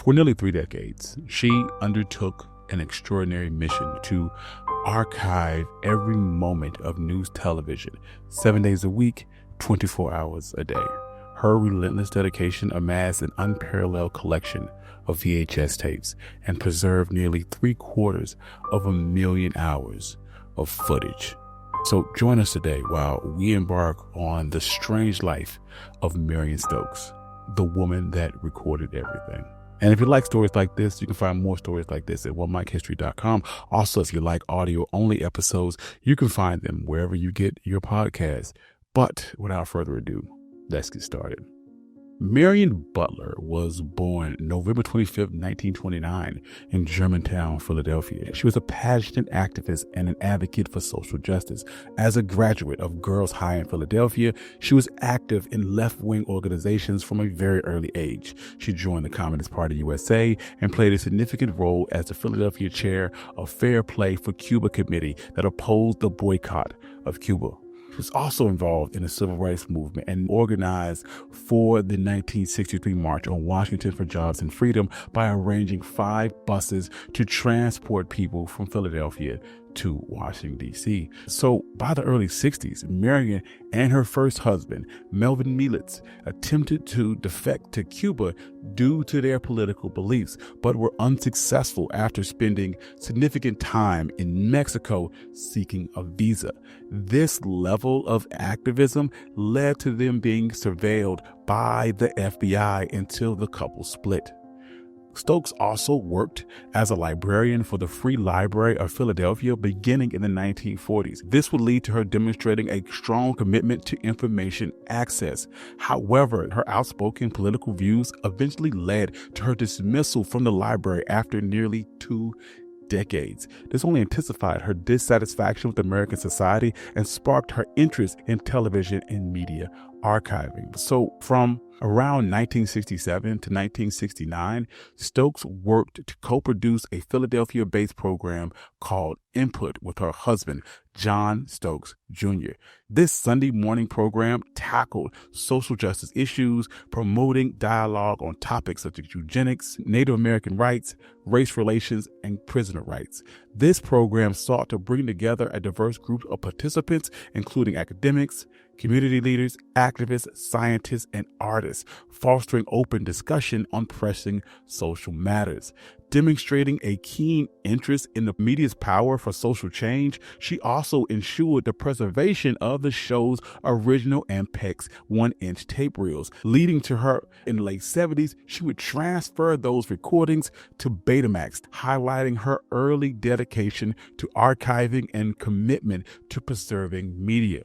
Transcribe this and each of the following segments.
For nearly 3 decades, she undertook an extraordinary mission to archive every moment of news television, 7 days a week, 24 hours a day. Her relentless dedication amassed an unparalleled collection of VHS tapes and preserved nearly 750,000 hours of footage. So join us today while we embark on the strange life of Marion Stokes, the woman that recorded everything. And if you like stories like this, you can find more stories like this at onemichistory.com. Also, if you like audio-only episodes, you can find them wherever you get your podcasts. But without further ado, let's get started. Marion Butler was born November 25th, 1929 in Germantown, Philadelphia. She was a passionate activist and an advocate for social justice. As a graduate of Girls High in Philadelphia, she was active in left-wing organizations from a very early age. She joined the Communist Party USA and played a significant role as the Philadelphia chair of Fair Play for Cuba committee that opposed the boycott of Cuba. She was also involved in the civil rights movement and organized for the 1963 March on Washington for Jobs and Freedom by arranging 5 buses to transport people from Philadelphia to Washington, D.C. So by the early 60s, Marion and her first husband, Melvin Mielitz, attempted to defect to Cuba due to their political beliefs, but were unsuccessful after spending significant time in Mexico seeking a visa. This level of activism led to them being surveilled by the FBI until the couple split. Stokes also worked as a librarian for the Free Library of Philadelphia beginning in the 1940s. This would lead to her demonstrating a strong commitment to information access. However, her outspoken political views eventually led to her dismissal from the library after nearly 2 decades. This only intensified her dissatisfaction with American society and sparked her interest in television and media archiving. So from around 1967 to 1969, Stokes worked to co-produce a Philadelphia-based program called Input with her husband, John Stokes Jr. This Sunday morning program tackled social justice issues, promoting dialogue on topics such as eugenics, Native American rights, race relations, and prisoner rights. This program sought to bring together a diverse group of participants, including academics, community leaders, activists, scientists, and artists, fostering open discussion on pressing social matters. Demonstrating a keen interest in the media's power for social change, she also ensured the preservation of the show's original Ampex 1-inch tape reels. Leading to her in the late 70s, she would transfer those recordings to Betamax, highlighting her early dedication to archiving and commitment to preserving media.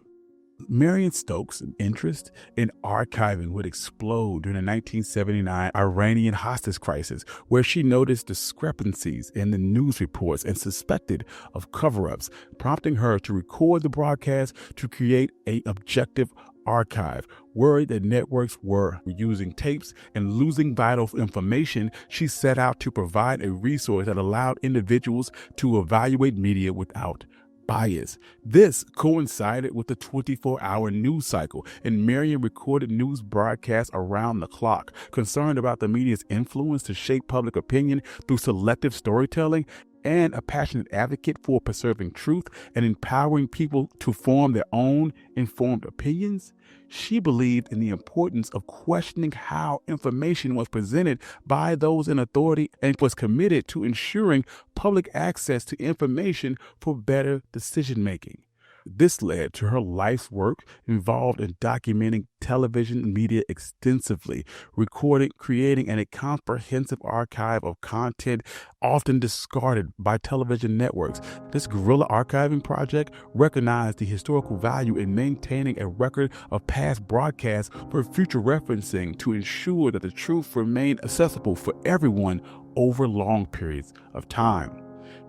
Marion Stokes' interest in archiving would explode during the 1979 Iranian hostage crisis, where she noticed discrepancies in the news reports and suspected of cover-ups, prompting her to record the broadcast to create an objective archive. Worried that networks were using tapes and losing vital information, she set out to provide a resource that allowed individuals to evaluate media without bias. This coincided with the 24-hour news cycle, and Marion recorded news broadcasts around the clock. Concerned about the media's influence to shape public opinion through selective storytelling, and a passionate advocate for preserving truth and empowering people to form their own informed opinions, she believed in the importance of questioning how information was presented by those in authority and was committed to ensuring public access to information for better decision-making. This led to her life's work involved in documenting television media extensively, recording, creating a comprehensive archive of content often discarded by television networks. This guerrilla archiving project recognized the historical value in maintaining a record of past broadcasts for future referencing to ensure that the truth remained accessible for everyone over long periods of time.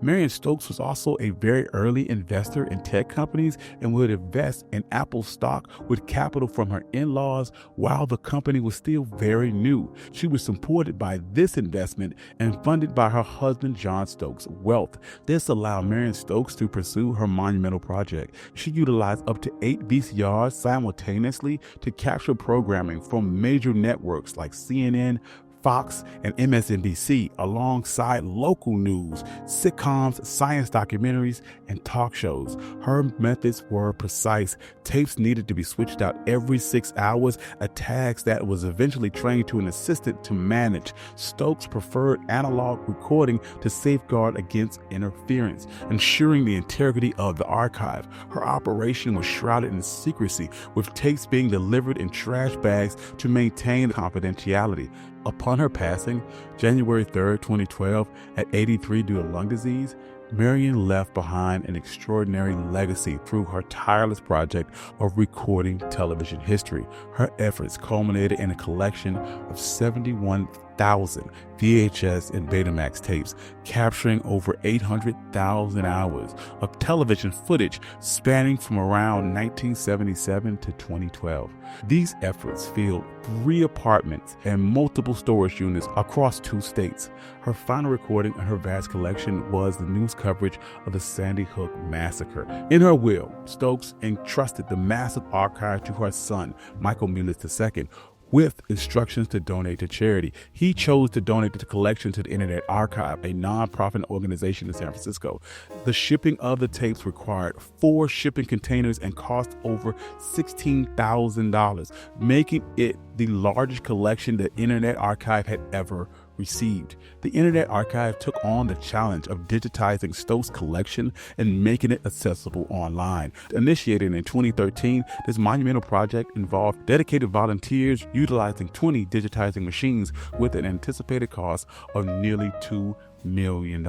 Marion Stokes was also a very early investor in tech companies and would invest in Apple stock with capital from her in-laws while the company was still very new. She was supported by this investment and funded by her husband John Stokes' wealth. This allowed Marion Stokes to pursue her monumental project. She utilized up to 8 VCRs simultaneously to capture programming from major networks like CNN, Fox, and MSNBC, alongside local news, sitcoms, science documentaries, and talk shows. Her methods were precise. Tapes needed to be switched out every 6 hours, a task that was eventually trained to an assistant to manage. Stokes preferred analog recording to safeguard against interference, ensuring the integrity of the archive. Her operation was shrouded in secrecy, with tapes being delivered in trash bags to maintain confidentiality. Upon her passing, January 3rd, 2012, at 83 due to lung disease, Marion left behind an extraordinary legacy through her tireless project of recording television history. Her efforts culminated in a collection of 71,000 VHS and Betamax tapes, capturing over 800,000 hours of television footage spanning from around 1977 to 2012. These efforts filled 3 apartments and multiple storage units across 2 states. Her final recording in her vast collection was the news coverage of the Sandy Hook massacre. In her will, Stokes entrusted the massive archive to her son, Michael Mullis II, with instructions to donate to charity. He chose to donate the collection to the Internet Archive, a nonprofit organization in San Francisco. The shipping of the tapes required 4 shipping containers and cost over $16,000, making it the largest collection the Internet Archive had ever received. The Internet Archive took on the challenge of digitizing Stokes' collection and making it accessible online. Initiated in 2013, this monumental project involved dedicated volunteers utilizing 20 digitizing machines with an anticipated cost of nearly $2 million.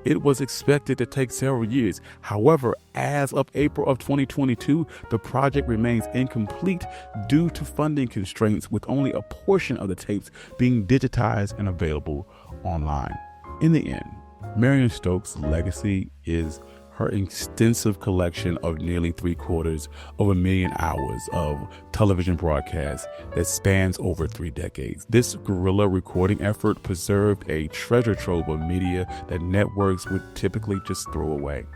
It was expected to take several years. However, as of April of 2022, the project remains incomplete due to funding constraints, with only a portion of the tapes being digitized and available online. In the end, Marion Stokes' legacy is her extensive collection of nearly 750,000 hours of television broadcasts that spans over 3 decades. This guerrilla recording effort preserved a treasure trove of media that networks would typically just throw away.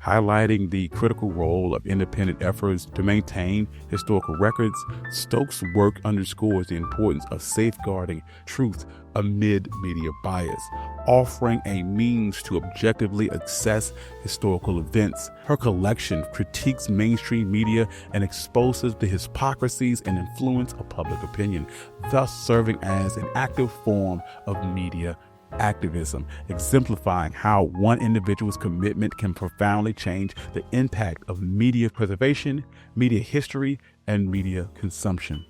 Highlighting the critical role of independent efforts to maintain historical records, Stokes' work underscores the importance of safeguarding truth amid media bias, offering a means to objectively assess historical events. Her collection critiques mainstream media and exposes the hypocrisies and influence of public opinion, thus serving as an active form of media activism, exemplifying how one individual's commitment can profoundly change the impact of media preservation, media history, and media consumption.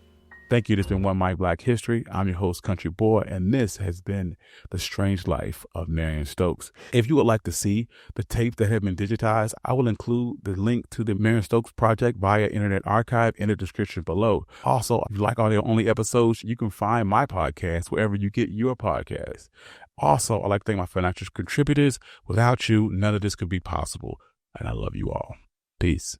Thank you. This has been One Mic Black History. I'm your host, Country Boy, and this has been The Strange Life of Marion Stokes. If you would like to see the tapes that have been digitized, I will include the link to the Marion Stokes project via Internet Archive in the description below. Also, if you like audio-only episodes, you can find my podcast wherever you get your podcasts. Also, I'd like to thank my financial contributors. Without you, none of this could be possible, and I love you all. Peace.